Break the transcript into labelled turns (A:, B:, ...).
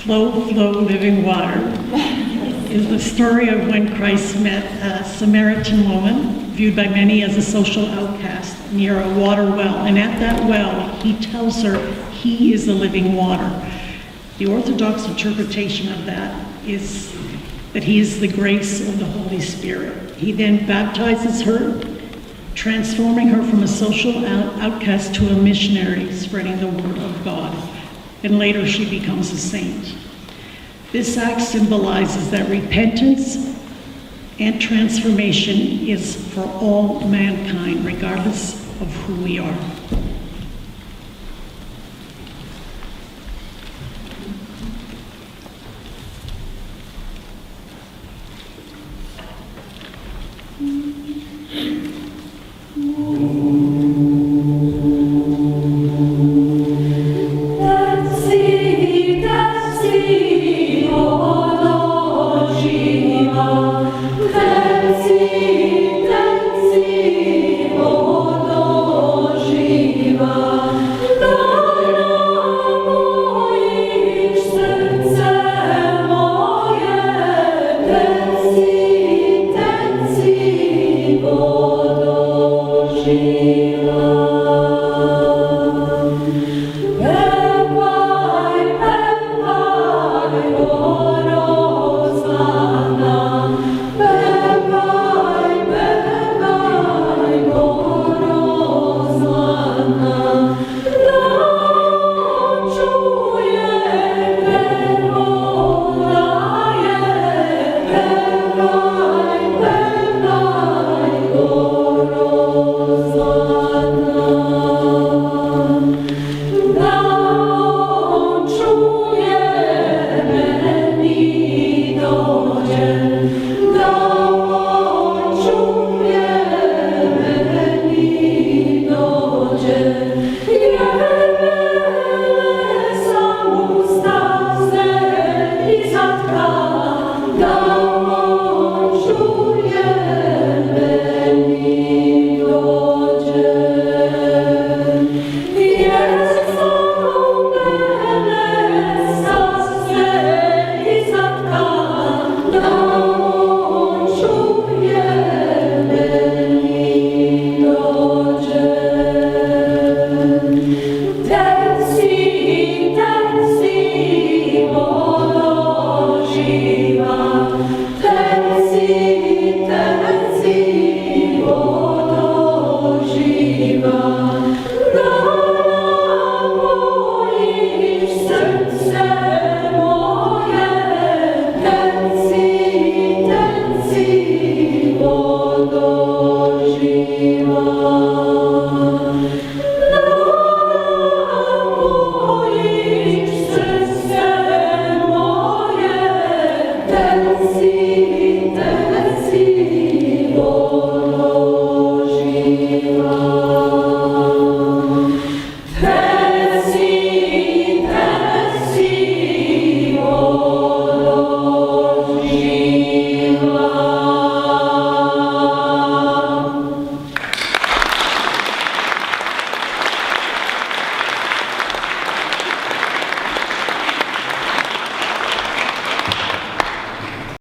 A: Flow, flow, living water is the story of when Christ met a Samaritan woman, viewed by many as a social outcast, near a water well. And at that well, he tells her he is the living water. The Orthodox interpretation of that is that he is the grace of the Holy Spirit. He then baptizes her, transforming her from a social outcast to a missionary, spreading the word of God. And later she becomes a saint. This act symbolizes that repentance and transformation is for all mankind, regardless of who we are.